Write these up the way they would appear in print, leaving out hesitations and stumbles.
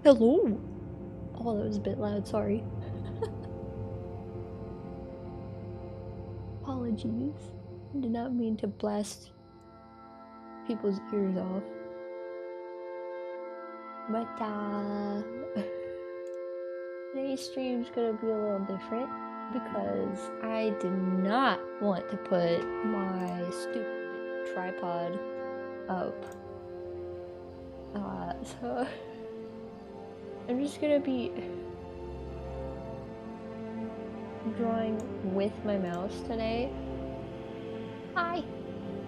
Hello! Oh, that was a bit loud, sorry. Apologies. I did not mean to blast people's ears off. But, today's stream's gonna be a little different because I did not want to put my stupid tripod up. So I'm just gonna be drawing with my mouse today. Hi!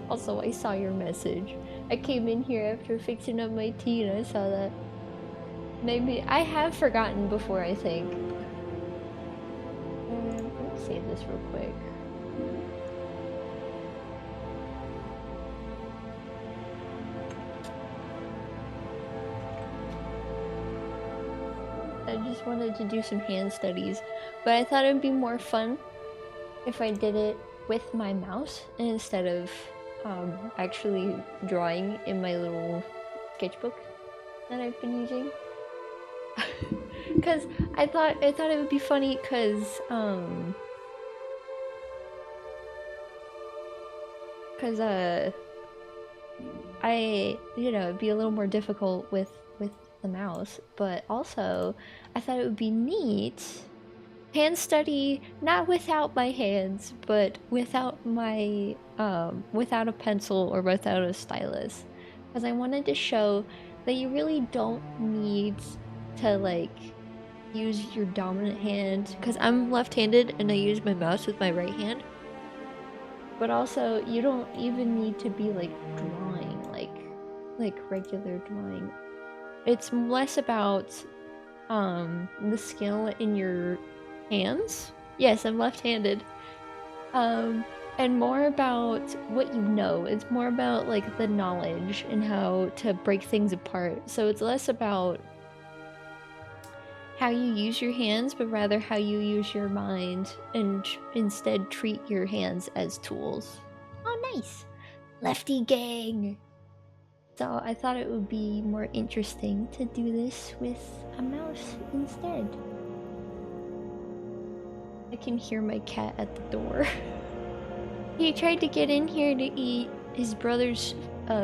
Also, I saw your message. I came in here after fixing up my tea and I saw that. Maybe I have forgotten before, I think. Let's save this real quick. I just wanted to do some hand studies, but I thought it would be more fun if I did it with my mouse instead of actually drawing in my little sketchbook that I've been using. Cause I thought it would be funny it'd be a little more difficult with the mouse, but also I thought it would be neat hand study, not without my hands, but without my without a pencil or without a stylus, because I wanted to show that you really don't need to like use your dominant hand, because I'm left-handed and I use my mouse with my right hand, but also you don't even need to be like drawing like regular drawing. It's less about the skill in your hands. Yes, I'm left-handed. And more about what you know. It's more about like the knowledge and how to break things apart. So it's less about how you use your hands, but rather how you use your mind and instead treat your hands as tools. Oh, nice! Lefty gang! So I thought it would be more interesting to do this with a mouse instead. I can hear my cat at the door. He tried to get in here to eat his brother's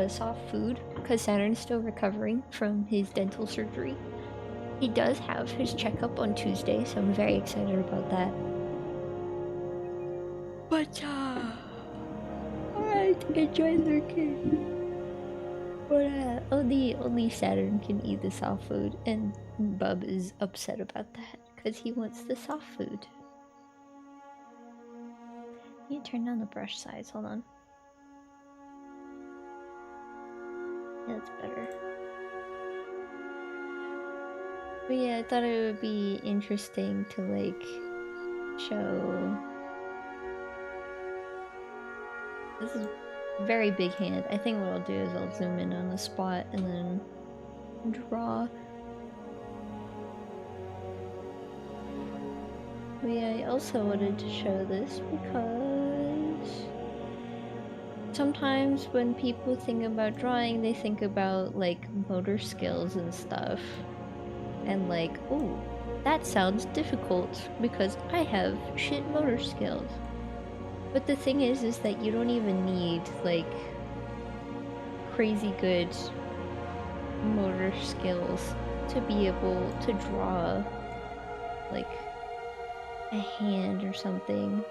soft food because Saturn's still recovering from his dental surgery. He does have his checkup on Tuesday, so I'm very excited about that. But, alright, enjoy lurking. But, only Saturn can eat the soft food, and Bub is upset about that because he wants the soft food. You turn down the brush size, hold on. Yeah, that's better. But yeah, I thought it would be interesting to like show. This is a very big hand. I think what I'll do is I'll zoom in on the spot and then draw. But yeah, I also wanted to show this because sometimes when people think about drawing, they think about like motor skills and stuff. And like, oh, that sounds difficult because I have shit motor skills. But the thing is that you don't even need like crazy good motor skills to be able to draw like a hand or something.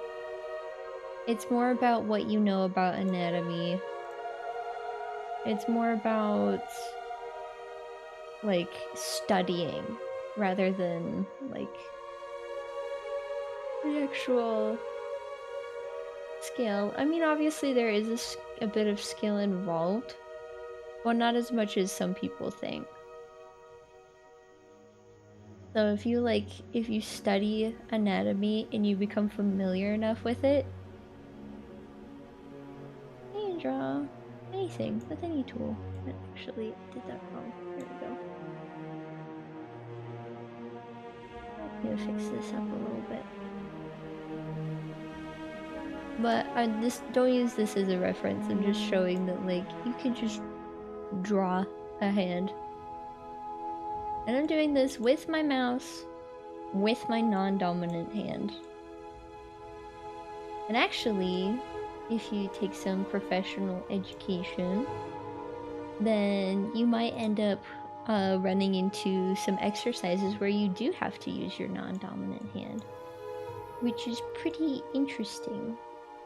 It's more about what you know about anatomy. It's more about like studying rather than like the actual skill. I mean, obviously there is a bit of skill involved, but not as much as some people think. So if you study anatomy and you become familiar enough with it, you can draw anything with any tool. Actually, I did that wrong. There we go. I'm gonna fix this up a little bit. But don't use this as a reference. I'm just showing that like you can just draw a hand. And I'm doing this with my mouse, with my non-dominant hand. And actually, if you take some professional education, then you might end up running into some exercises where you do have to use your non-dominant hand, which is pretty interesting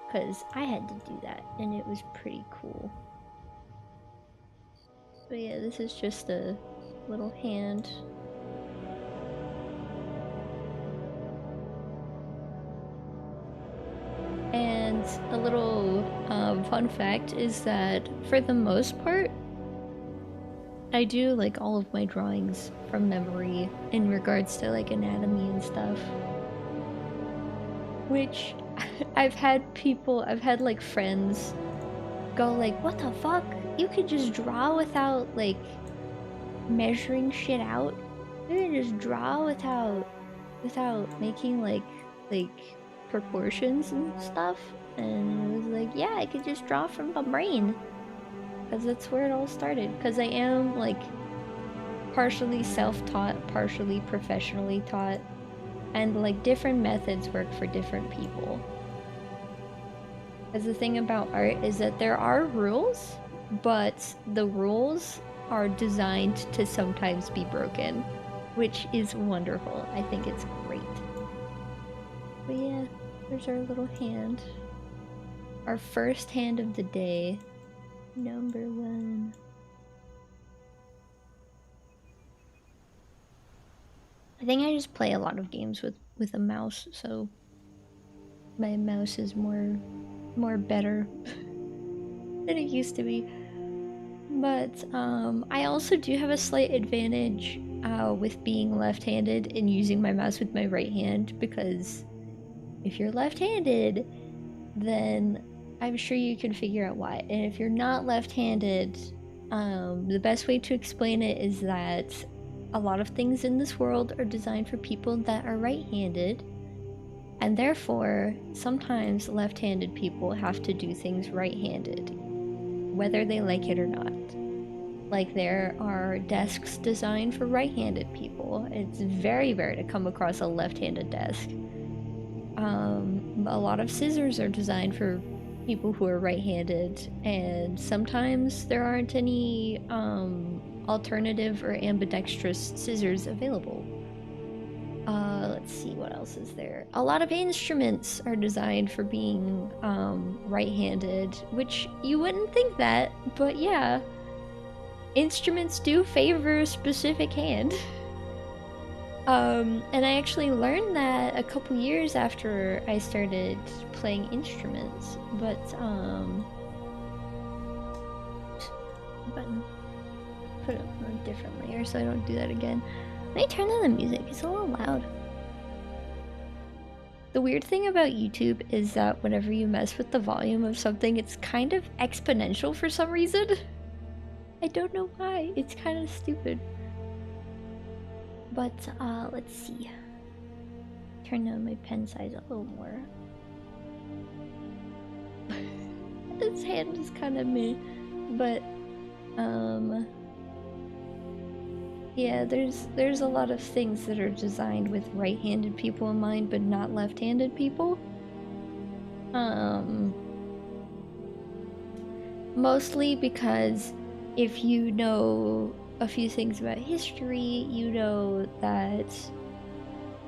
because I had to do that and it was pretty cool. But yeah, this is just a little hand. And a little fun fact is that for the most part, I do like all of my drawings from memory in regards to like anatomy and stuff. Which I've had like friends go like, what the fuck? You could just draw without like measuring shit out? You can just draw without making like proportions and stuff? And it was like, yeah, I could just draw from my brain. Because that's where it all started. Because I am like partially self-taught, partially professionally taught, and like different methods work for different people. Because the thing about art is that there are rules, but the rules are designed to sometimes be broken, which is wonderful. I think it's great. But yeah, there's our little hand. Our first hand of the day. Number 1. I think I just play a lot of games with a mouse, so my mouse is more better than it used to be. But I also do have a slight advantage with being left-handed and using my mouse with my right hand, because if you're left-handed, then I'm sure you can figure out why. And if you're not left-handed, the best way to explain it is that a lot of things in this world are designed for people that are right-handed, and therefore sometimes left-handed people have to do things right-handed, whether they like it or not. Like, there are desks designed for right-handed people. It's very rare to come across a left-handed desk. A lot of scissors are designed for people who are right-handed, and sometimes there aren't any alternative or ambidextrous scissors available. Let's see, what else is there? A lot of instruments are designed for being right-handed, which you wouldn't think that, but yeah, instruments do favor a specific hand. And I actually learned that a couple years after I started playing instruments, but button. Put it on a different layer so I don't do that again. Let me turn down the music, it's a little loud. The weird thing about YouTube is that whenever you mess with the volume of something, it's kind of exponential for some reason. I don't know why, it's kind of stupid. But, let's see. Turn down my pen size a little more. This hand is kind of meh, but, yeah, there's a lot of things that are designed with right-handed people in mind, but not left-handed people. Mostly because if you know a few things about history, you know that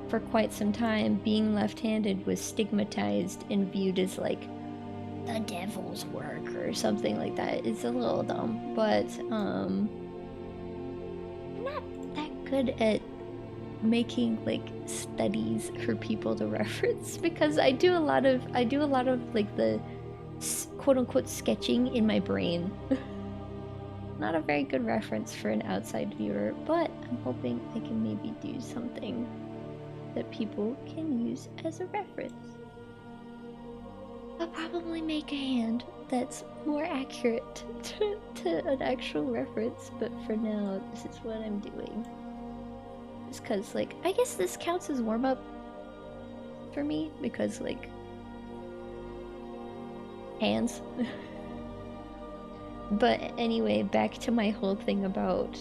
for quite some time, being left-handed was stigmatized and viewed as like the devil's work or something like that. It's a little dumb, but I'm not that good at making like studies for people to reference, because I do a lot of like the quote-unquote sketching in my brain. Not a very good reference for an outside viewer, but I'm hoping I can maybe do something that people can use as a reference. I'll probably make a hand that's more accurate to an actual reference, but for now, this is what I'm doing. Just cause, like, I guess this counts as warm-up for me, because, like, hands. But anyway, back to my whole thing about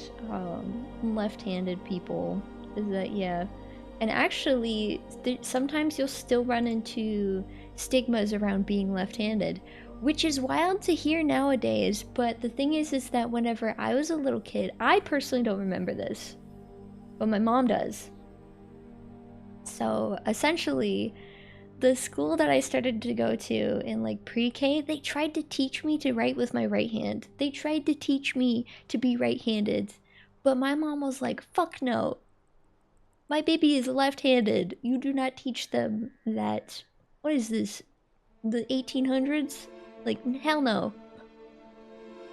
left-handed people is that, yeah. And actually, sometimes you'll still run into stigmas around being left-handed, which is wild to hear nowadays. But the thing is that whenever I was a little kid, I personally don't remember this, but my mom does. So essentially, the school that I started to go to in like pre-K, they tried to teach me to write with my right hand. They tried to teach me to be right-handed. But my mom was like, fuck no. My baby is left-handed. You do not teach them that. What is this? The 1800s? Like, hell no.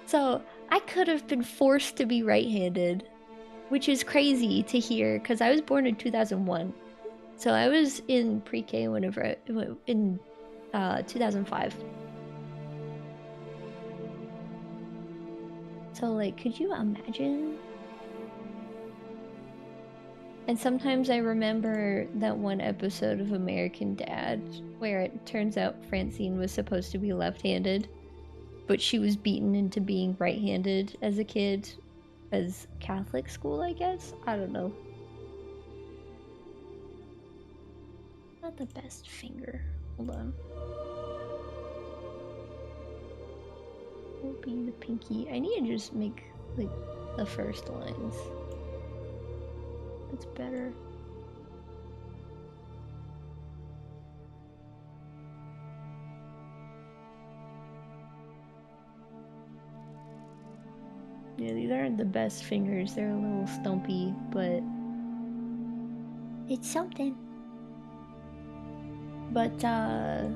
So, I could have been forced to be right-handed, which is crazy to hear because I was born in 2001. So I was in pre-K whenever in 2005. So like, could you imagine? And sometimes I remember that one episode of American Dad where it turns out Francine was supposed to be left-handed, but she was beaten into being right-handed as a kid, as Catholic school, I guess? I don't know. Not the best finger. Hold on. Will be the pinky. I need to just make like the first lines. That's better. Yeah, these aren't the best fingers. They're a little stumpy, but it's something. But yeah.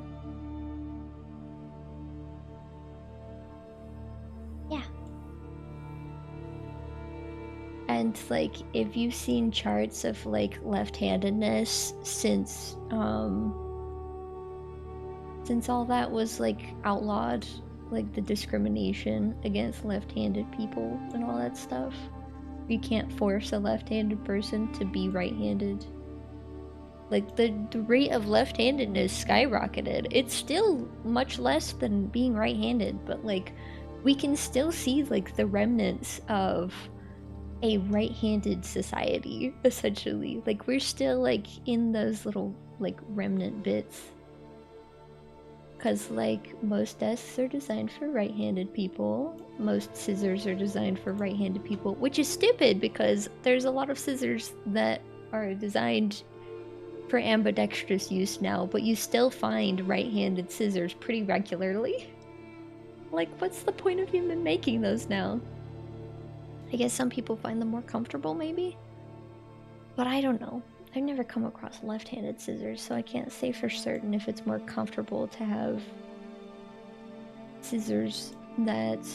And like, if you've seen charts of like left-handedness since all that was like outlawed, like the discrimination against left-handed people and all that stuff, you can't force a left-handed person to be right-handed. Like the rate of left-handedness skyrocketed. It's still much less than being right-handed, but like we can still see like the remnants of a right-handed society, essentially. Like we're still like in those little like remnant bits. Cause like most desks are designed for right-handed people. Most scissors are designed for right-handed people, which is stupid because there's a lot of scissors that are designed for ambidextrous use now, but you still find right-handed scissors pretty regularly. Like, what's the point of even making those now? I guess some people find them more comfortable, maybe? But I don't know. I've never come across left-handed scissors, so I can't say for certain if it's more comfortable to have scissors that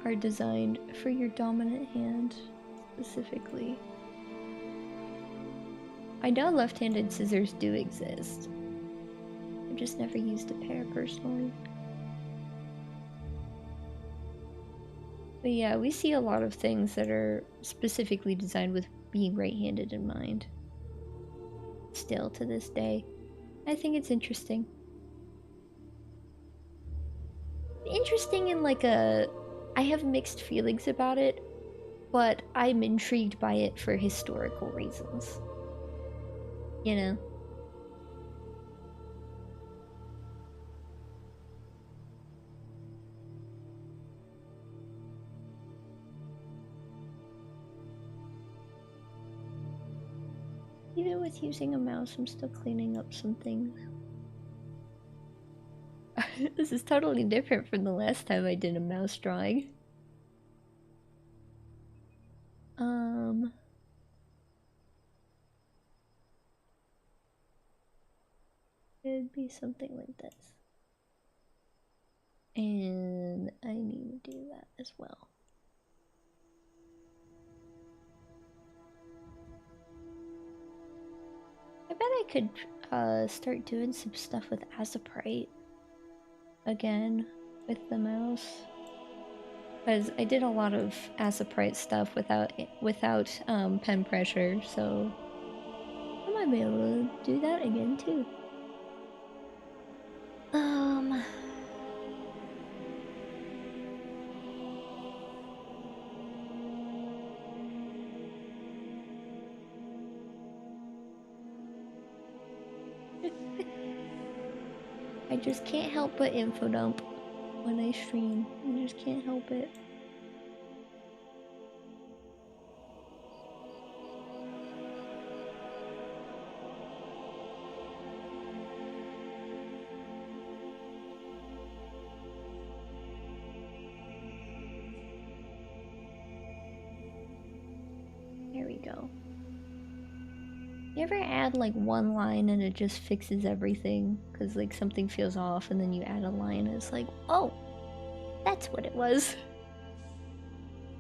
are designed for your dominant hand, specifically. I know left-handed scissors do exist. I've just never used a pair personally. But yeah, we see a lot of things that are specifically designed with being right-handed in mind. Still to this day. I think it's interesting. Interesting in like a... I have mixed feelings about it, but I'm intrigued by it for historical reasons. You know? Even with using a mouse, I'm still cleaning up some things. This is totally different from the last time I did a mouse drawing. It'd be something like this. And I need to do that as well. I bet I could start doing some stuff with Azaprite again with the mouse. Because I did a lot of Azaprite stuff without pen pressure, so I might be able to do that again too. I just can't help but info dump when I stream. I just can't help it. There we go. You ever add like one line and it just fixes everything? Because like something feels off and then you add a line and it's like, oh, that's what it was.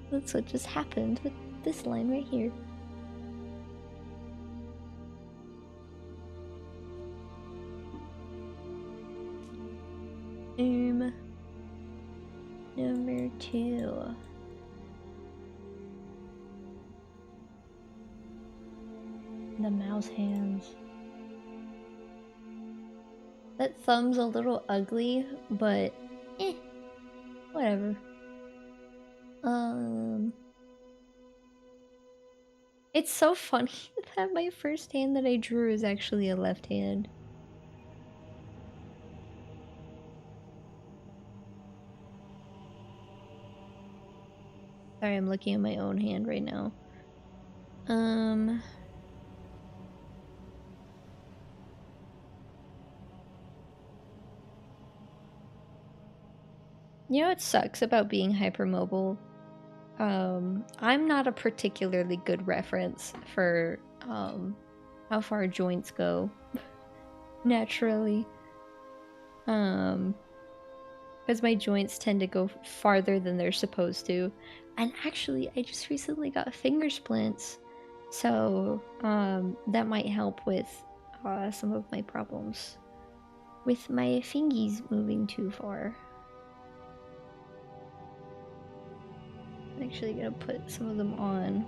That's what just happened with this line right here. Number 2. The mouse hands. That thumb's a little ugly, but whatever. It's so funny that my first hand that I drew is actually a left hand. Sorry, I'm looking at my own hand right now. You know what sucks about being hypermobile? I'm not a particularly good reference for how far joints go naturally. Because my joints tend to go farther than they're supposed to. And actually, I just recently got finger splints, so that might help with some of my problems with my fingies moving too far. I'm actually gonna put some of them on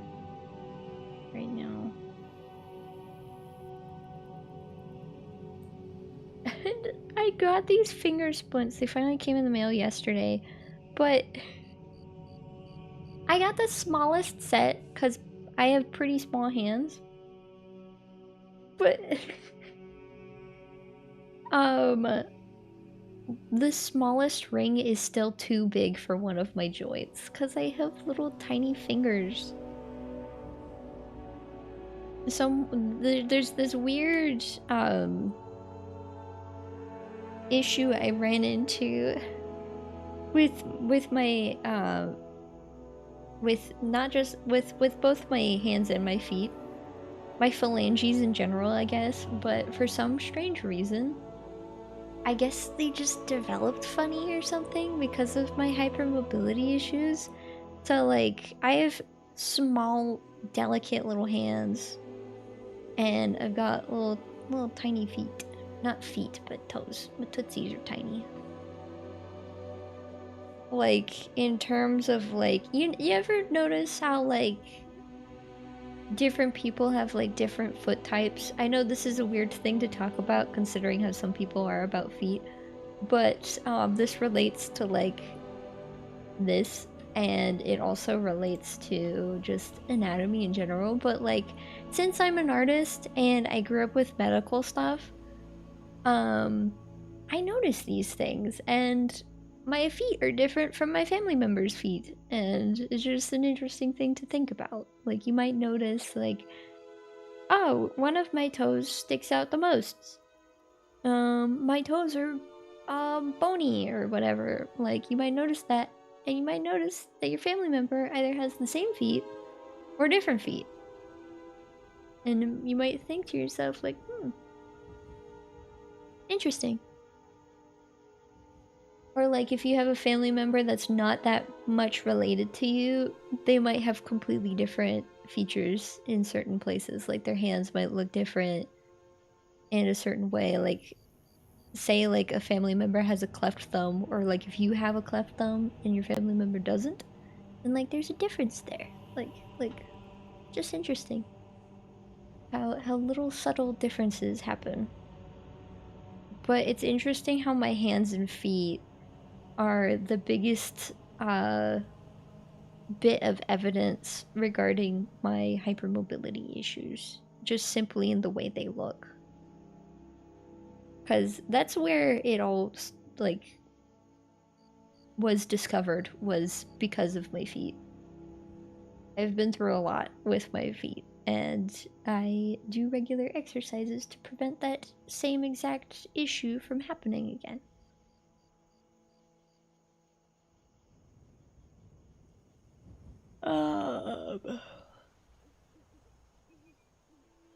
right now. And I got these finger splints. They finally came in the mail yesterday, but I got the smallest set because I have pretty small hands. But the smallest ring is still too big for one of my joints because I have little tiny fingers. So there's this weird issue I ran into with my with not just with both my hands and my feet, my phalanges in general, I guess, but for some strange reason, I guess they just developed funny or something because of my hypermobility issues. So like I have small, delicate little hands, and I've got little tiny feet. Not feet, but toes. My tootsies are tiny. Like, in terms of, like, you ever notice how, like, different people have, like, different foot types? I know this is a weird thing to talk about, considering how some people are about feet, but, this relates to, like, this, and it also relates to just anatomy in general, but, like, since I'm an artist, and I grew up with medical stuff, I notice these things, and my feet are different from my family members' feet, and it's just an interesting thing to think about. Like, you might notice, like, oh, one of my toes sticks out the most. My toes are, bony or whatever. Like, you might notice that, and you might notice that your family member either has the same feet or different feet. And you might think to yourself, like, interesting. Or like if you have a family member that's not that much related to you, they might have completely different features in certain places. Like their hands might look different in a certain way. Like say like a family member has a cleft thumb, or like if you have a cleft thumb and your family member doesn't, then like there's a difference there. Like just interesting. How little subtle differences happen. But it's interesting how my hands and feet are the biggest bit of evidence regarding my hypermobility issues, just simply in the way they look. Because that's where it all, like, was discovered, was because of my feet. I've been through a lot with my feet, and I do regular exercises to prevent that same exact issue from happening again. I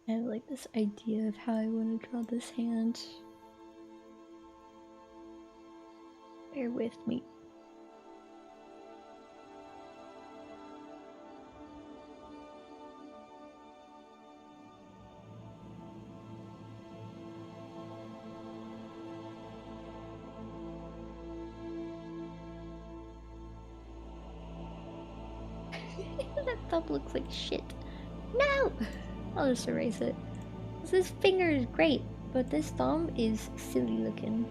have like this idea of how I want to draw this hand. Bear with me. That thumb looks like shit. No! I'll just erase it. This finger is great, but this thumb is silly looking.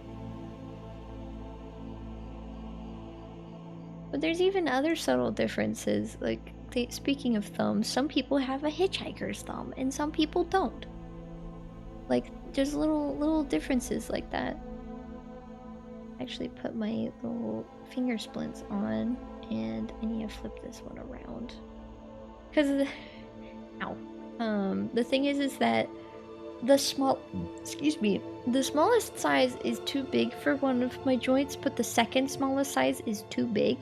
But there's even other subtle differences. Like, speaking of thumbs, some people have a hitchhiker's thumb, and some people don't. Like, there's little differences like that. Actually put my little finger splints on, and I need to flip this one around. Because the thing is that the smallest size is too big for one of my joints, but the second smallest size is too big.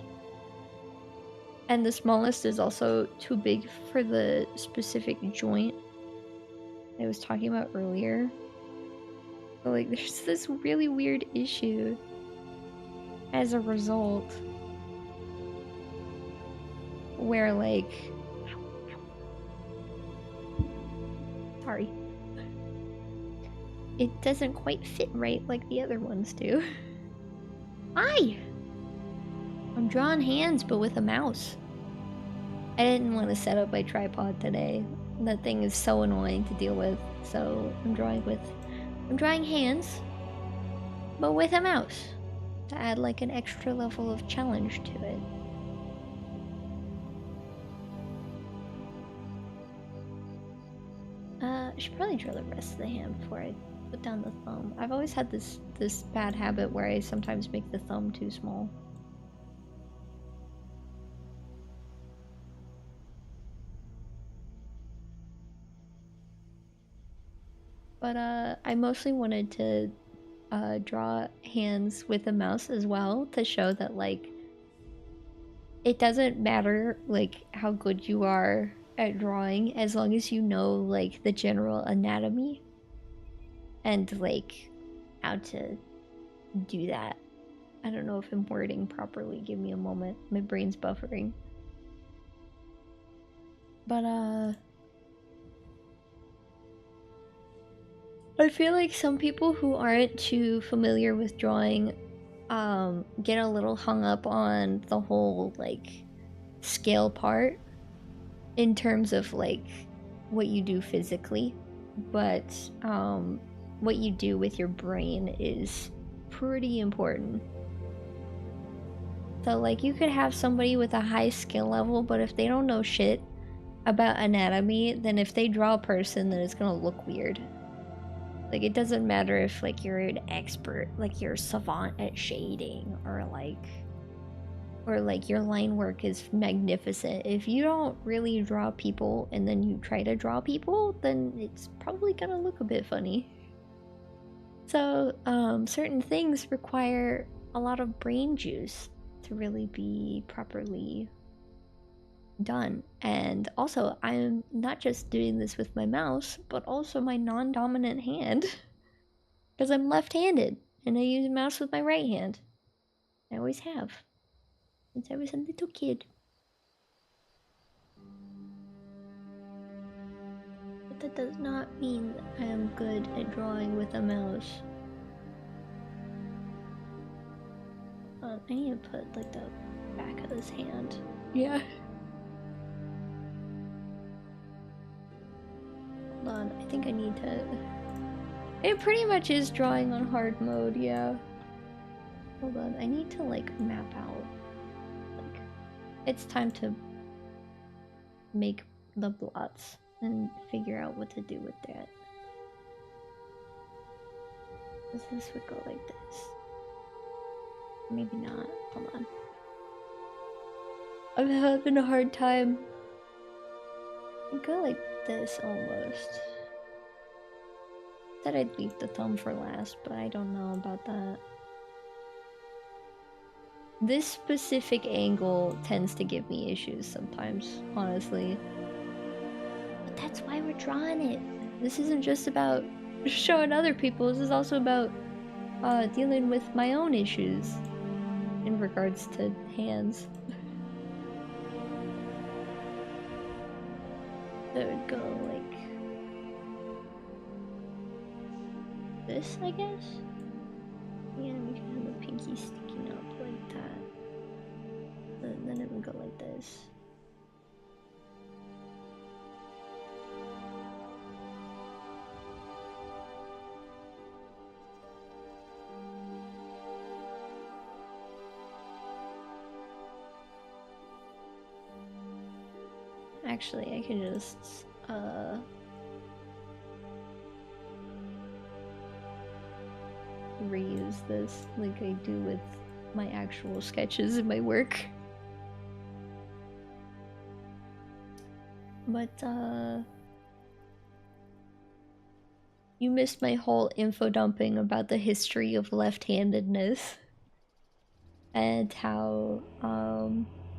And the smallest is also too big for the specific joint I was talking about earlier. So, like, there's this really weird issue as a result where, like, sorry, it doesn't quite fit right like the other ones do. Hi! I'm drawing hands, but with a mouse. I didn't want to set up my tripod today. That thing is so annoying to deal with, so I'm drawing hands, but with a mouse, to add like an extra level of challenge to it. I should probably draw the rest of the hand before I put down the thumb. I've always had this bad habit where I sometimes make the thumb too small. But I mostly wanted to draw hands with a mouse as well, to show that, like, it doesn't matter like how good you are at drawing as long as you know like the general anatomy and like how to do that. I don't know if I'm wording properly. Give me a moment. My brain's buffering. But I feel like some people who aren't too familiar with drawing get a little hung up on the whole like scale part in terms of like what you do physically, but what you do with your brain is pretty important. So like you could have somebody with a high skill level, but if they don't know shit about anatomy, then if they draw a person, then it's gonna look weird. Like, it doesn't matter if like you're an expert, like you're a savant at shading, or like your line work is magnificent. If you don't really draw people and then you try to draw people, then it's probably gonna look a bit funny. So certain things require a lot of brain juice to really be properly done. And also, I'm not just doing this with my mouse, but also my non-dominant hand, because I'm left-handed and I use a mouse with my right hand. I always have, since I was a little kid. But that does not mean that I am good at drawing with a mouse. I need to put like the back of this hand. Yeah. Hold on, I think I need to... It pretty much is drawing on hard mode, yeah. Hold on, I need to like map out. Like, it's time to make the blots and figure out what to do with that. This would go like this. Maybe not. Hold on. I'm having a hard time. It go like this almost. Said I'd leave the thumb for last, but I don't know about that. This specific angle tends to give me issues sometimes, honestly. But that's why we're drawing it. This isn't just about showing other people, this is also about dealing with my own issues in regards to hands. So it would go like this, I guess? Yeah, we can have the pinky sticking up like that. And then it would go like this. Actually, I can just reuse this like I do with my actual sketches in my work. But you missed my whole info dumping about the history of left-handedness and how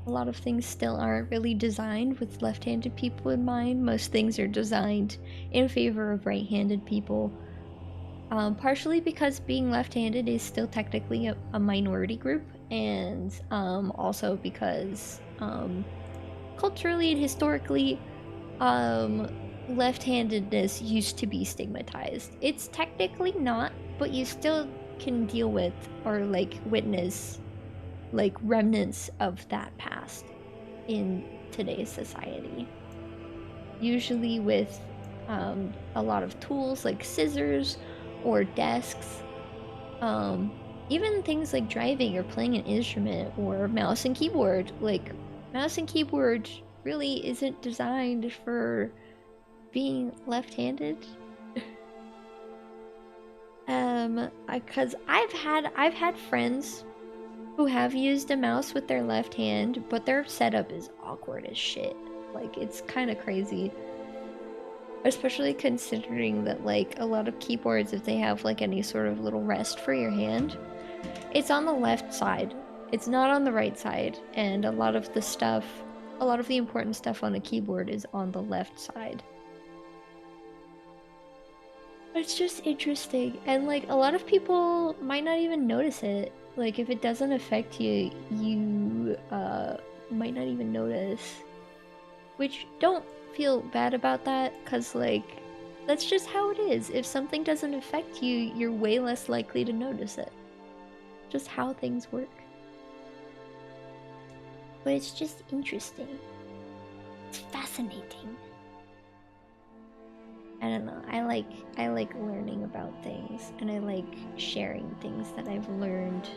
a lot of things still aren't really designed with left-handed people in mind. Most things are designed in favor of right-handed people. Partially because being left-handed is still technically a minority group, and also because culturally and historically, left-handedness used to be stigmatized. It's technically not, but you still can deal with or like witness like remnants of that past in today's society. Usually with a lot of tools like scissors or desks, even things like driving or playing an instrument or mouse and keyboard. Like mouse and keyboard really isn't designed for being left-handed. Because I've had friends who have used a mouse with their left hand, but their setup is awkward as shit. Like, it's kind of crazy. Especially considering that, like, a lot of keyboards, if they have, like, any sort of little rest for your hand, it's on the left side. It's not on the right side. And a lot of the important stuff on a keyboard is on the left side. It's just interesting. And, like, a lot of people might not even notice it. Like, if it doesn't affect you, you might not even notice. Which, don't feel bad about that, because, like, that's just how it is. If something doesn't affect you, you're way less likely to notice it. Just how things work. But it's just interesting. It's fascinating. I don't know, I like learning about things, and I like sharing things that I've learned.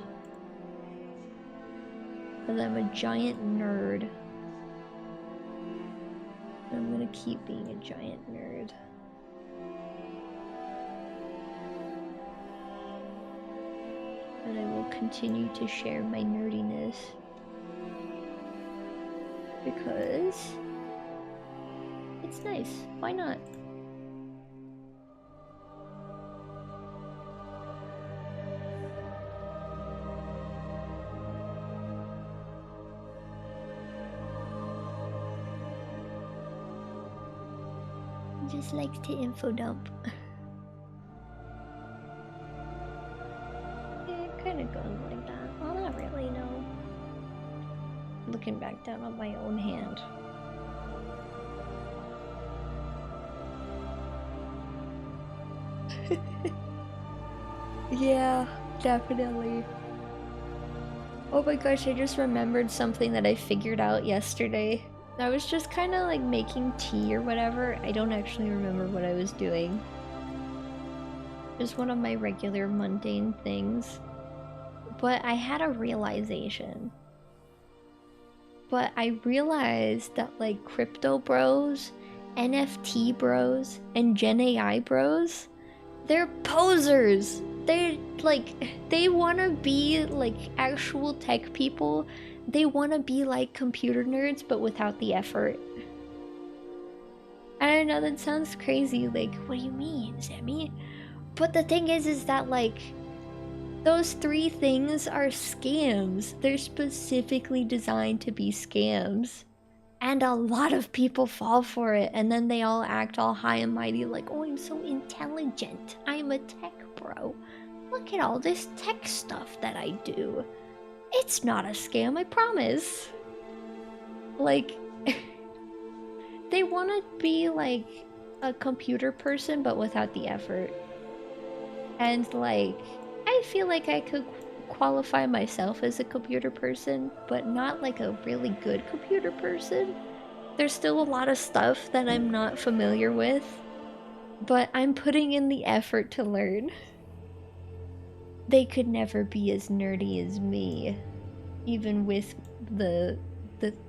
Because I'm a giant nerd. I'm gonna keep being a giant nerd. And I will continue to share my nerdiness. Because it's nice. Why not? Just likes to info dump. Yeah, it kind of goes like that. Well, not really, no. Looking back down on my own hand. Yeah, definitely. Oh my gosh, I just remembered something that I figured out yesterday. I was just kind of like making tea or whatever. I don't actually remember what I was doing. Just one of my regular mundane things. But I had a realization. But I realized that like crypto bros, NFT bros, and Gen AI bros, they're posers. they're like, they want to be like actual tech people. They want to be like computer nerds, but without the effort. I know that sounds crazy. Like, what do you mean, Sammy? But the thing is that like, those 3 things are scams. They're specifically designed to be scams. And a lot of people fall for it, and then they all act all high and mighty like, oh, I'm so intelligent. I'm a tech bro. Look at all this tech stuff that I do. It's not a scam, I promise. Like, they want to be like a computer person, but without the effort. And like, I feel like I could qualify myself as a computer person, but not like a really good computer person. There's still a lot of stuff that I'm not familiar with, but I'm putting in the effort to learn. They could never be as nerdy as me, even with the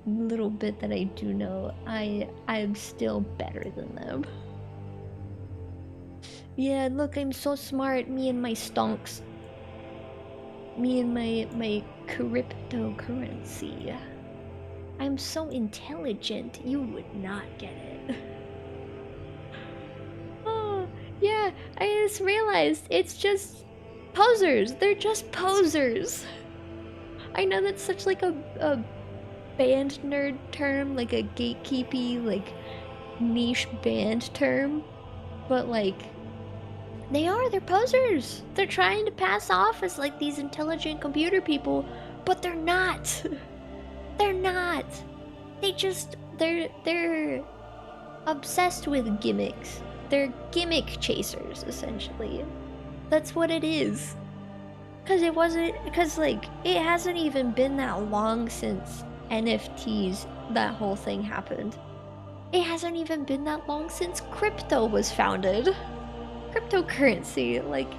little bit that I do know. I'm still better than them. Yeah, look, I'm so smart. Me and my stonks. Me and my cryptocurrency. I'm so intelligent, you would not get it. Oh, yeah, I just realized it's just posers. They're just posers. I know that's such like a band nerd term, like a gatekeepy, like niche band term, but like, they're posers. They're trying to pass off as like these intelligent computer people, but they're not. They're not. They're obsessed with gimmicks. They're gimmick chasers, essentially. That's what it is. Cause like, it hasn't even been that long since NFTs, that whole thing happened. It hasn't even been that long since crypto was founded. Cryptocurrency, like,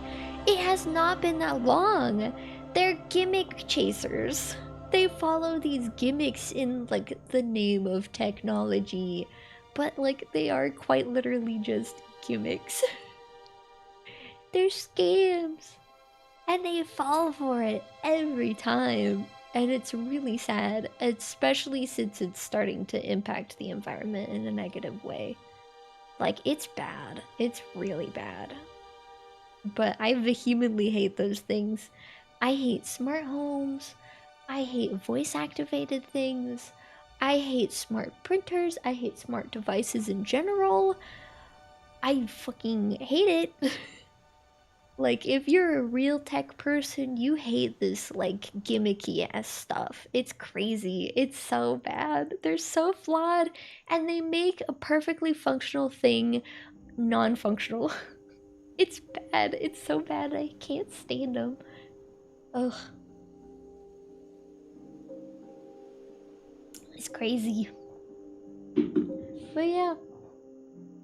it has not been that long. They're gimmick chasers. They follow these gimmicks in like the name of technology, but like, they are quite literally just gimmicks. They're scams, and they fall for it every time, and it's really sad, especially since it's starting to impact the environment in a negative way. Like, it's bad. It's really bad. But I vehemently hate those things. I hate smart homes. I hate voice-activated things. I hate smart printers. I hate smart devices in general. I fucking hate it. Like, if you're a real tech person, you hate this, like, gimmicky-ass stuff. It's crazy. It's so bad. They're so flawed, and they make a perfectly functional thing non-functional. It's bad. It's so bad. I can't stand them. Ugh. It's crazy. But yeah.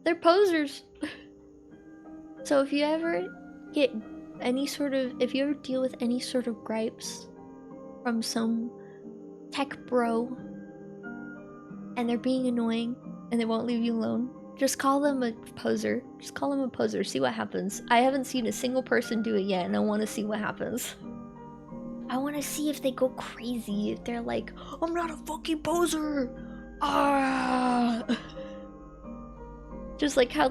They're posers. So if you ever get any sort of, if you ever deal with any sort of gripes from some tech bro and they're being annoying and they won't leave you alone, just call them a poser. Just call them a poser. See what happens. I haven't seen a single person do it yet, and I want to see what happens. I want to see if they go crazy. If they're like, I'm not a fucking poser. Ah. Just like how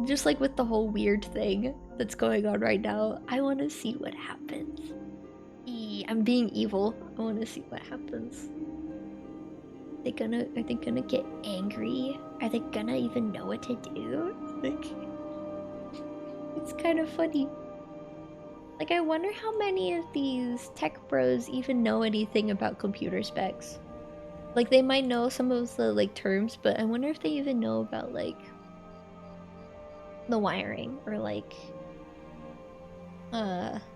just like with the whole weird thing that's going on right now. I want to see what happens. I'm being evil. I want to see what happens. Are they gonna get angry? Are they gonna even know what to do? Like, it's kind of funny. Like, I wonder how many of these tech bros even know anything about computer specs. Like, they might know some of the, like, terms, but I wonder if they even know about, like, the wiring or, like,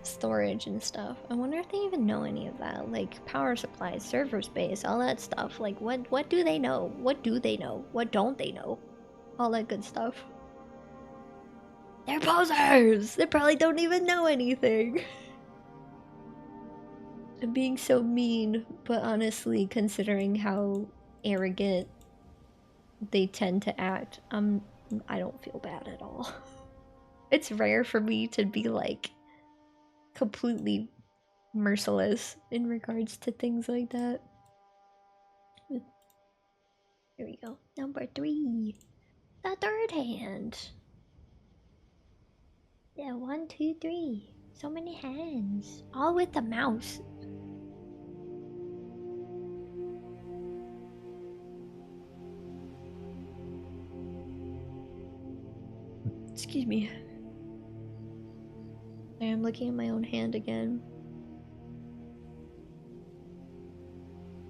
storage and stuff. I wonder if they even know any of that. Like, power supplies, server space, all that stuff. Like, what do they know? What do they know? What don't they know? All that good stuff. They're posers! They probably don't even know anything. I'm being so mean, but honestly, considering how arrogant they tend to act, I don't feel bad at all. It's rare for me to be like, completely merciless in regards to things like that. Here we go. Number 3. The third hand. Yeah, 1, 2, 3. So many hands. All with the mouse. Excuse me. I am looking at my own hand again.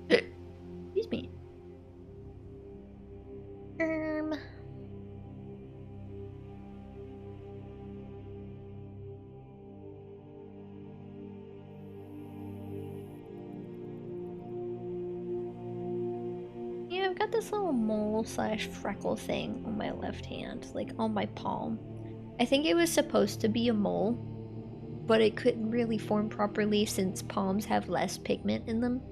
Excuse me. Yeah, I've got this little mole slash freckle thing on my left hand, like on my palm. I think it was supposed to be a mole, but it couldn't really form properly since palms have less pigment in them.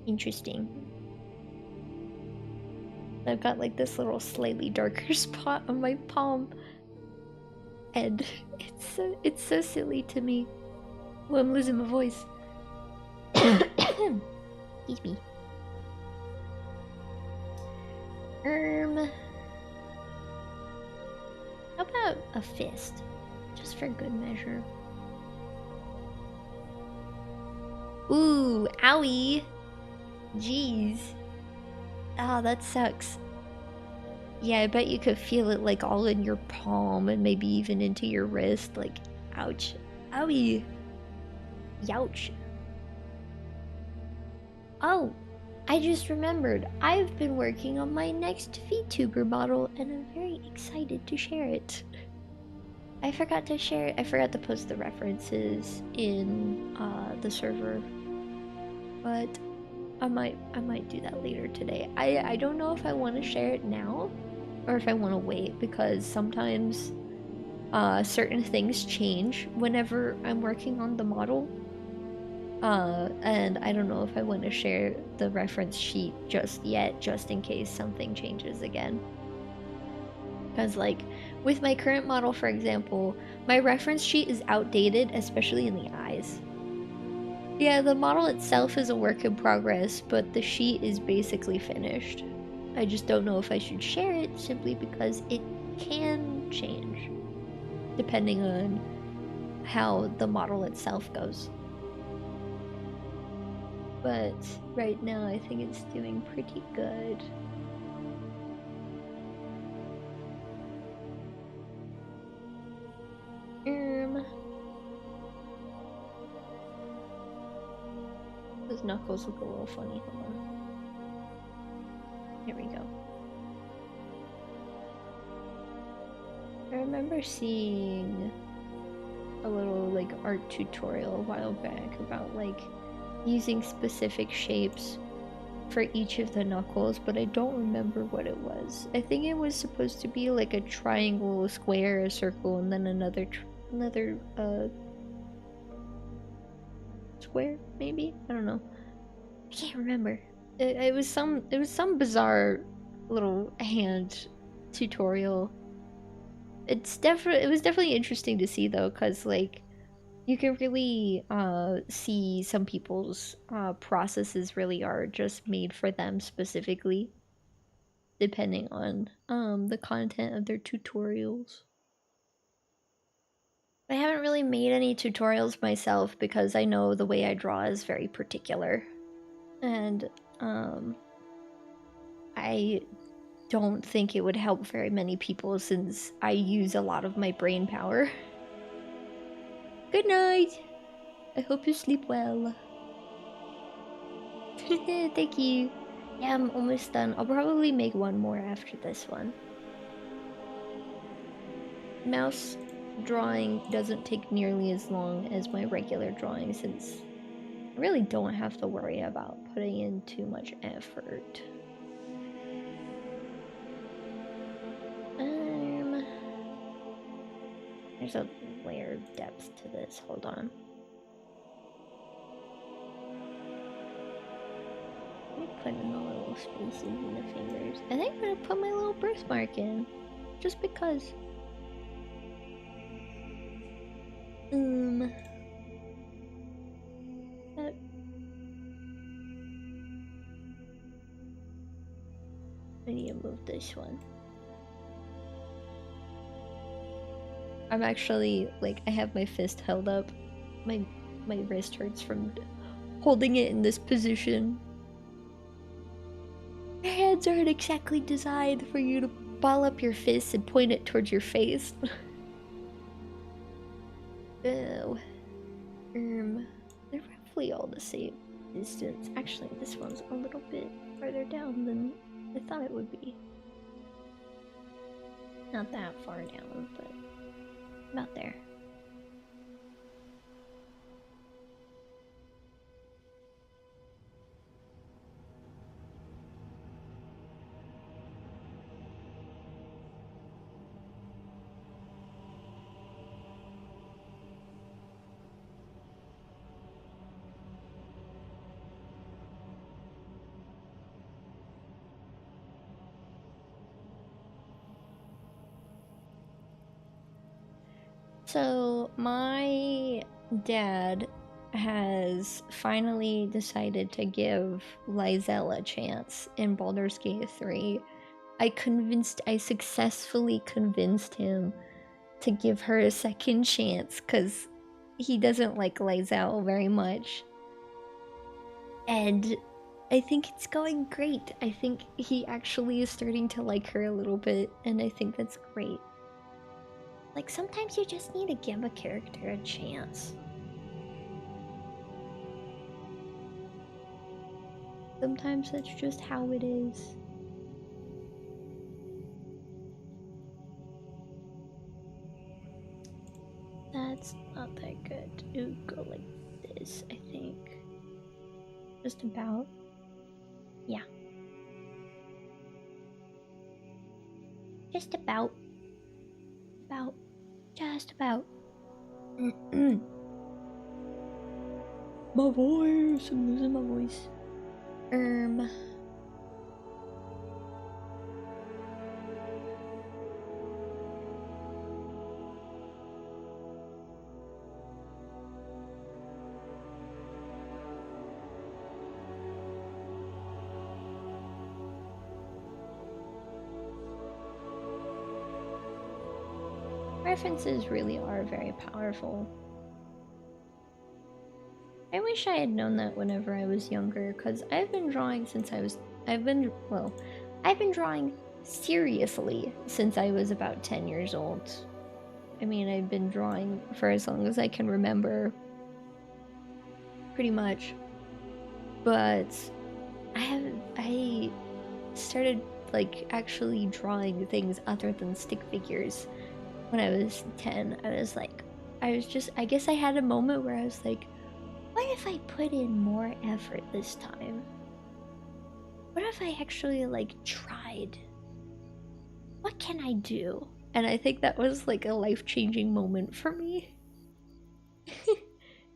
Interesting. I've got like this little slightly darker spot on my palm, and it's so silly to me. Oh, I'm losing my voice. Excuse me. How about a fist? Just for good measure. Ooh, owie. Jeez. Ah, that sucks. Yeah, I bet you could feel it like all in your palm and maybe even into your wrist. Like, ouch. Owie. Youch. Oh, I just remembered. I've been working on my next VTuber model and I'm very excited to share it. I forgot to post the references in the server. But I might do that later today. I don't know if I want to share it now or if I want to wait, because sometimes certain things change whenever I'm working on the model. And I don't know if I want to share the reference sheet just yet, just in case something changes again. Because, like, with my current model, for example, my reference sheet is outdated, especially in the eyes. Yeah, the model itself is a work in progress, but the sheet is basically finished. I just don't know if I should share it, simply because it can change, depending on how the model itself goes. But right now, I think it's doing pretty good. Those knuckles look a little funny. Hold on. Here we go. I remember seeing a little like art tutorial a while back about like using specific shapes for each of the knuckles, but I don't remember what it was. I think it was supposed to be like a triangle, a square, a circle, and then another square, maybe? I don't know. I can't remember. It was some bizarre little hand tutorial. It was definitely interesting to see though, cause like you can really see some people's processes really are just made for them specifically, depending on the content of their tutorials. I haven't really made any tutorials myself because I know the way I draw is very particular. And I don't think it would help very many people since I use a lot of my brain power. Good night! I hope you sleep well. Thank you. Yeah, I'm almost done. I'll probably make one more after this one. Mouse drawing doesn't take nearly as long as my regular drawing since I really don't have to worry about putting in too much effort. There's a layer of depth to this. Hold on. Let me put in the little spaces in the fingers. I think I'm gonna put my little birthmark in. Just because. Um, I need to move this one. I'm actually, like, I have my fist held up. My wrist hurts from holding it in this position. Your hands aren't exactly designed for you to ball up your fist and point it towards your face. Oh. They're roughly all the same distance. Actually, this one's a little bit farther down than I thought it would be. Not that far down, but about there. So, my dad has finally decided to give Lizelle a chance in Baldur's Gate 3. I successfully convinced him to give her a second chance because he doesn't like Lizelle very much. And I think it's going great. I think he actually is starting to like her a little bit, and I think that's great. Like, sometimes you just need to give a character a chance. Sometimes that's just how it is. That's not that good. It would go like this, I think. Just about. Yeah. Just about. Just about. My voice. I'm losing my voice. References really are very powerful. I wish I had known that whenever I was younger, because I've been drawing since I've been drawing seriously since I was about 10 years old. I mean, I've been drawing for as long as I can remember, pretty much. But I started, like, actually drawing things other than stick figures when I was 10. I guess I had a moment where I was like, what if I put in more effort this time? What if I actually, like, tried? What can I do? And I think that was, like, a life-changing moment for me.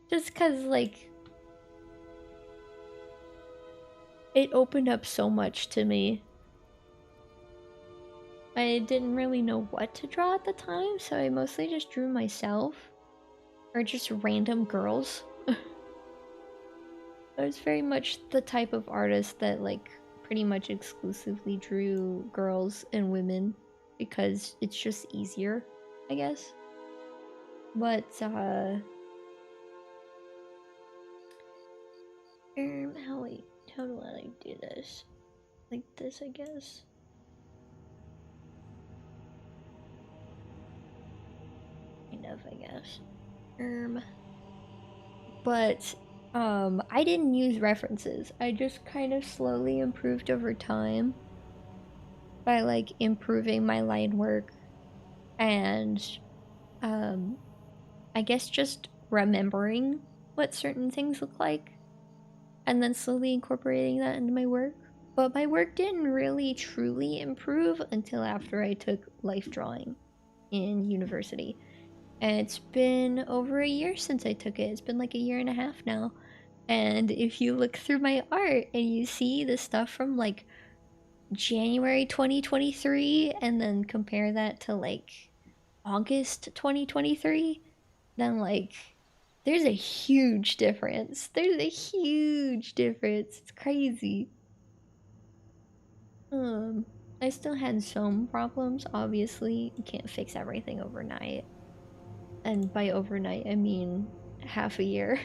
Just because, like, it opened up so much to me. I didn't really know what to draw at the time, so I mostly just drew myself. Or just random girls. I was very much the type of artist that, like, pretty much exclusively drew girls and women because it's just easier, I guess. But, how do I, like, do this? Like this, I guess. Kind of, I guess. But, I didn't use references. I just kind of slowly improved over time by, like, improving my line work and, I guess just remembering what certain things look like and then slowly incorporating that into my work. But my work didn't really truly improve until after I took life drawing in university. And it's been over a year since I took it. It's been like a year and a half now. And if you look through my art and you see the stuff from, like, January 2023 and then compare that to, like, August 2023, then like there's a huge difference. There's a huge difference. It's crazy. I still had some problems. Obviously, you can't fix everything overnight. And by overnight, I mean half a year.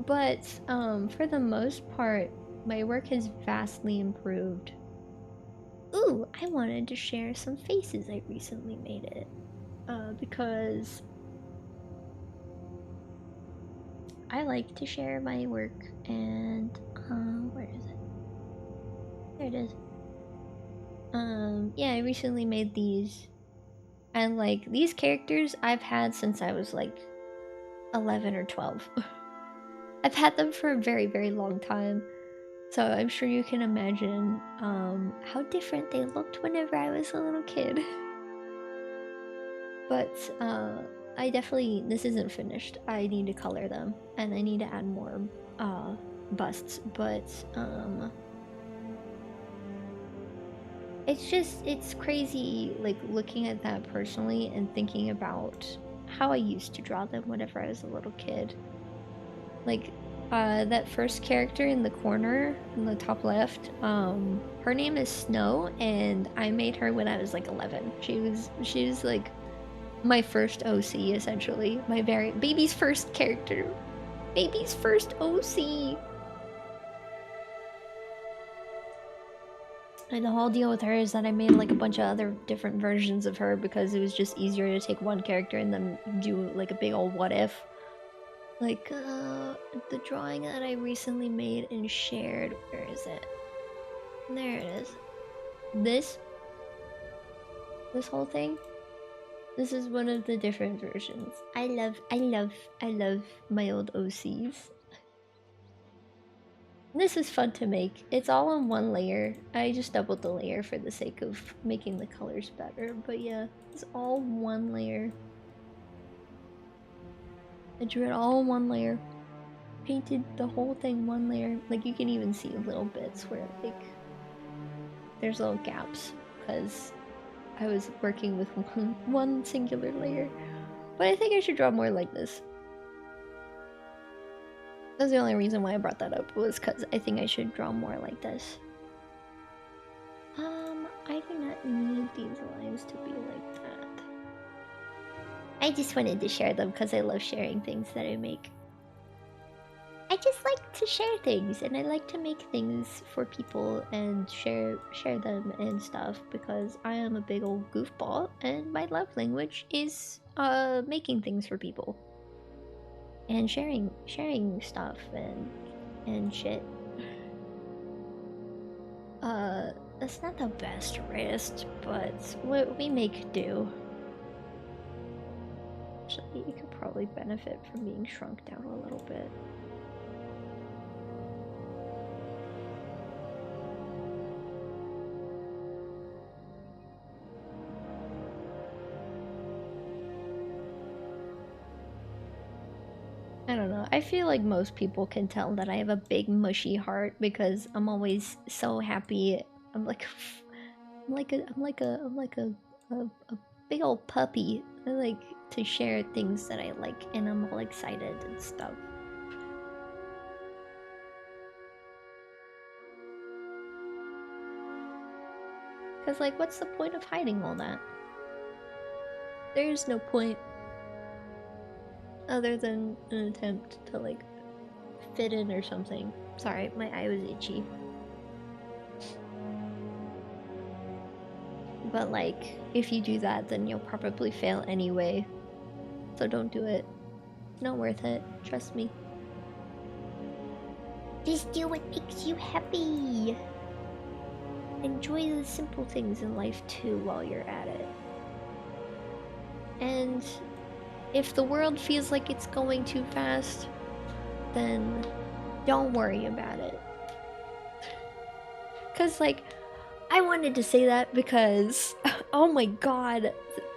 But for the most part, my work has vastly improved. Ooh, I wanted to share some faces I recently made it. Because I like to share my work, and where is it? There it is. Yeah, I recently made these, and like these characters I've had since I was like 11 or 12. I've had them for a very, very long time, so I'm sure you can imagine how different they looked whenever I was a little kid. But I definitely, this isn't finished. I need to color them, and I need to add more busts, but it's crazy like looking at that personally and thinking about how I used to draw them whenever I was a little kid. Like that first character in the corner in the top left, her name is Snow, and I made her when I was like 11. She was like my first OC, essentially. My very baby's first character. Baby's first OC. And the whole deal with her is that I made like a bunch of other different versions of her because it was just easier to take one character and then do like a big old what if. Like the drawing that I recently made and shared, where is it? There it is. This whole thing. This is one of the different versions. I love my old OCs. This is fun to make. It's all on one layer. I just doubled the layer for the sake of making the colors better. But yeah, it's all one layer. I drew it all in one layer. Painted the whole thing one layer. Like you can even see little bits where like there's little gaps because I was working with one singular layer. But I think I should draw more like this. That's the only reason why I brought that up, was because I think I should draw more like this. I do not need these lines to be like that. I just wanted to share them because I love sharing things that I make. I just like to share things, and I like to make things for people and share them and stuff because I am a big old goofball, and my love language is making things for people. And sharing stuff and shit. That's not the best wrist, but what we make do. Actually, you could probably benefit from being shrunk down a little bit. I don't know. I feel like most people can tell that I have a big mushy heart because I'm always so happy. I'm like a big old puppy. I like to share things that I like, and I'm all excited and stuff. Cause like, what's the point of hiding all that? There's no point. Other than an attempt to like fit in or something. Sorry, my eye was itchy. But like, if you do that, then you'll probably fail anyway. So don't do it. Not worth it. Trust me. Just do what makes you happy. Enjoy the simple things in life too while you're at it. And if the world feels like it's going too fast, then don't worry about it. Cause like, I wanted to say that because, oh my god,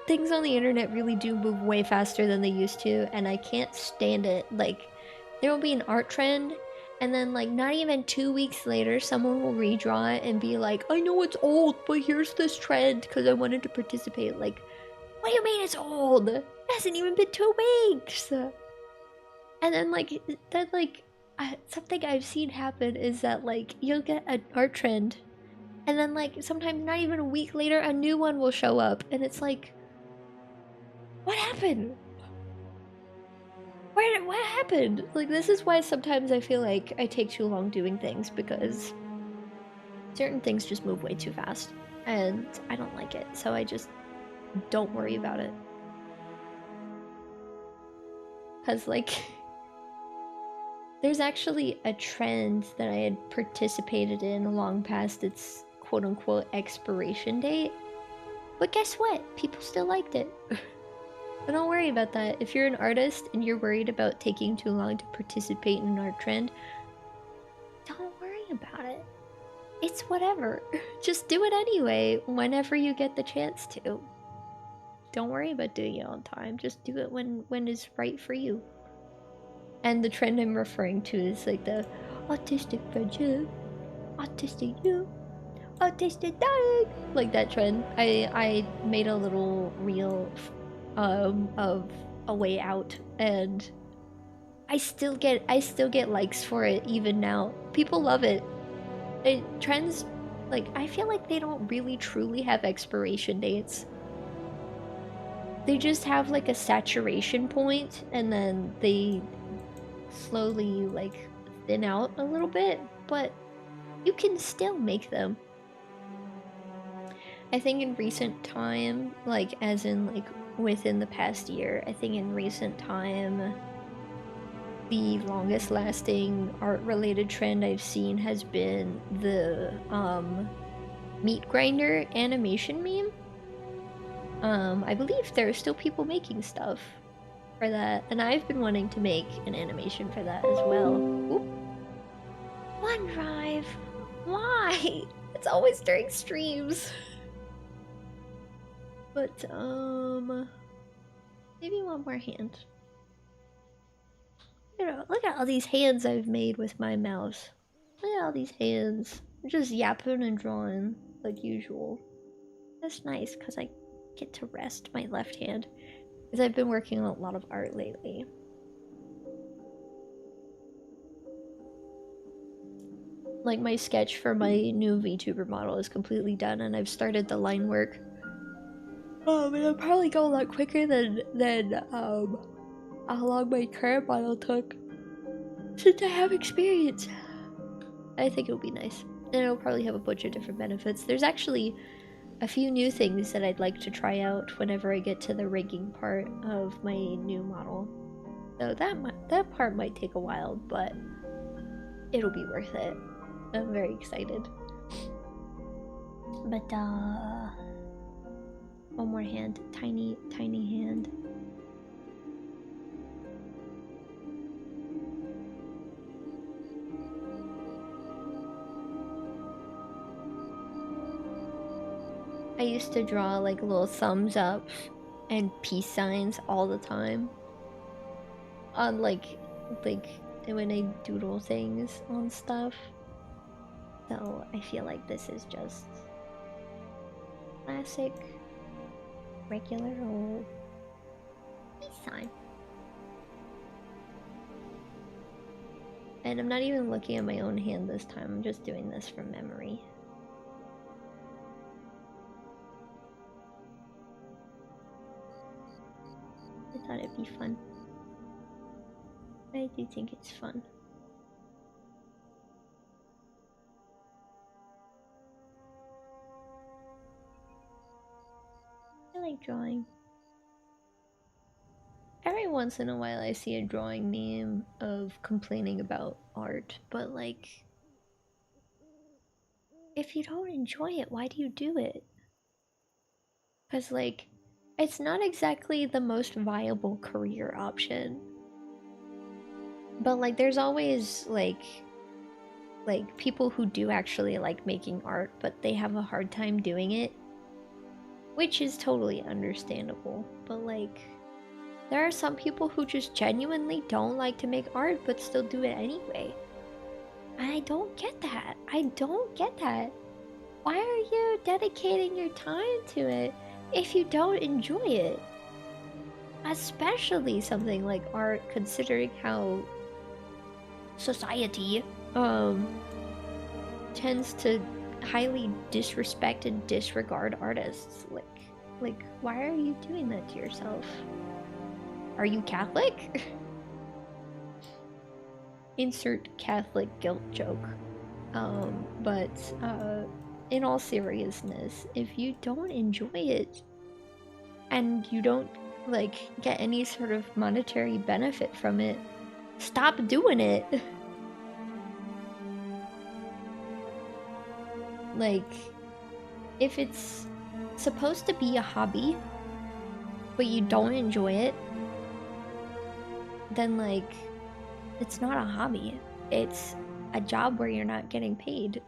things on the internet really do move way faster than they used to, and I can't stand it. Like, there will be an art trend, and then like not even 2 weeks later, someone will redraw it and be like, I know it's old, but here's this trend, because I wanted to participate. Like, What do you mean it's old? It hasn't even been 2 weeks. And then like something I've seen happen is that like you'll get an art trend, and then like sometimes not even a week later a new one will show up, and it's like, what happened? What happened? Like, this is why sometimes I feel like I take too long doing things, because certain things just move way too fast and I don't like it, so I just don't worry about it. Because like there's actually a trend that I had participated in long past its quote-unquote expiration date, but guess what? People still liked it. But don't worry about that. If you're an artist and you're worried about taking too long to participate in an art trend, don't worry about it. It's whatever. Just do it anyway whenever you get the chance to. Don't worry about doing it on time. Just do it when it's right for you. And the trend I'm referring to is like the autistic friendship, autistic you, autistic dying. Like that trend. I made a little reel of a way out, and I still get likes for it even now. People love it. Trends, like, I feel like they don't really truly have expiration dates. They just have like a saturation point, and then they slowly like thin out a little bit, but you can still make them. I think in recent time, like as in like within the past year, I think in recent time the longest lasting art related trend I've seen has been the meat grinder animation meme. I believe there are still people making stuff for that, and I've been wanting to make an animation for that as well. Oop. OneDrive! Why? It's always during streams. But, maybe one more hand. You know, look at all these hands I've made with my mouse. Look at all these hands. I'm just yapping and drawing, like usual. That's nice, because I get to rest my left hand. Because I've been working on a lot of art lately. Like, my sketch for my new VTuber model is completely done, and I've started the line work. And it'll probably go a lot quicker than how long my current model took, since I have experience. I think it'll be nice. And it'll probably have a bunch of different benefits. There's actually a few new things that I'd like to try out whenever I get to the rigging part of my new model. So that part might take a while, but it'll be worth it. I'm very excited. But one more hand. Tiny hand. I used to draw like little thumbs up and peace signs all the time on like when I doodle things on stuff. So I feel like this is just classic regular old peace sign. And I'm not even looking at my own hand this time, I'm just doing this from memory. I thought it'd be fun. I do think it's fun. I like drawing. Every once in a while I see a drawing meme of complaining about art, but like, if you don't enjoy it, why do you do it? Because like, it's not exactly the most viable career option. But like, there's always like people who do actually like making art, but they have a hard time doing it, which is totally understandable. But like, there are some people who just genuinely don't like to make art but still do it anyway. I don't get that. I don't get that. Why are you dedicating your time to it if you don't enjoy it, especially something like art, considering how society tends to highly disrespect and disregard artists. Like why are you doing that to yourself? Are you Catholic? Insert Catholic guilt joke. But in all seriousness, if you don't enjoy it and you don't like get any sort of monetary benefit from it, stop doing it. Like, if it's supposed to be a hobby, but you don't enjoy it, then like, it's not a hobby. It's a job where you're not getting paid.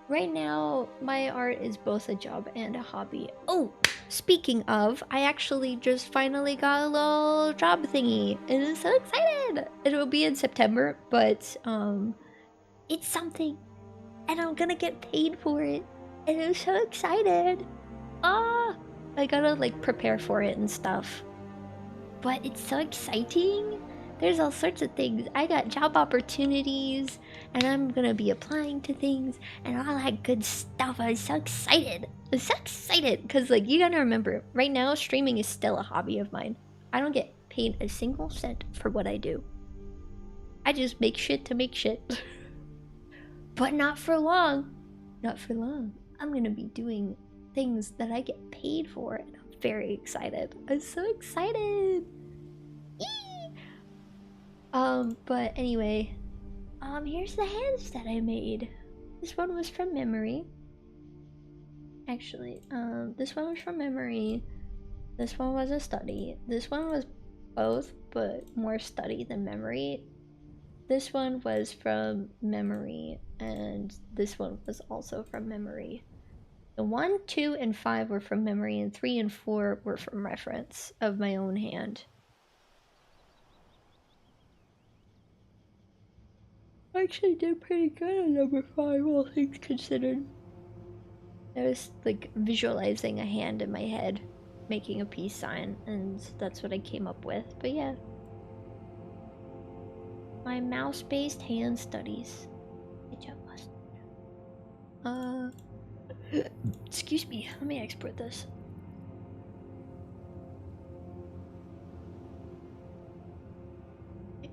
Right now, my art is both a job and a hobby. Oh, speaking of, I actually just finally got a little job thingy, and I'm so excited! It will be in September, but it's something, and I'm gonna get paid for it, and I'm so excited! Ah, I gotta like prepare for it and stuff. But it's so exciting! There's all sorts of things. I got job opportunities, and I'm gonna be applying to things, and all that good stuff. I'm so excited. I'm so excited, because like, you gotta remember, right now, streaming is still a hobby of mine. I don't get paid a single cent for what I do. I just make shit to make shit. But not for long. Not for long. I'm gonna be doing things that I get paid for, and I'm very excited. I'm so excited! But anyway, here's the hands that I made. This one was from memory. Actually, this one was from memory. This one was a study. This one was both, but more study than memory. This one was from memory, and this one was also from memory. The 1, 2, and 5 were from memory, and 3 and 4 were from reference of my own hand. I actually did pretty good on number 5, all things considered. I was like visualizing a hand in my head, making a peace sign, and that's what I came up with. But yeah. My mouse-based hand studies. Good job, Austin. Excuse me, let me export this.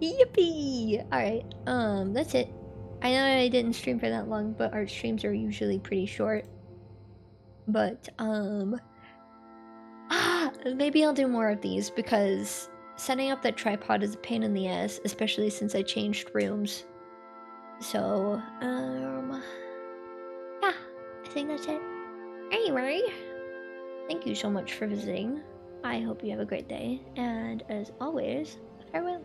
Yippee! Alright, that's it. I know I didn't stream for that long, but our streams are usually pretty short. But, maybe I'll do more of these, because setting up that tripod is a pain in the ass, especially since I changed rooms. So, yeah, I think that's it. Anyway, thank you so much for visiting. I hope you have a great day, and as always, farewell.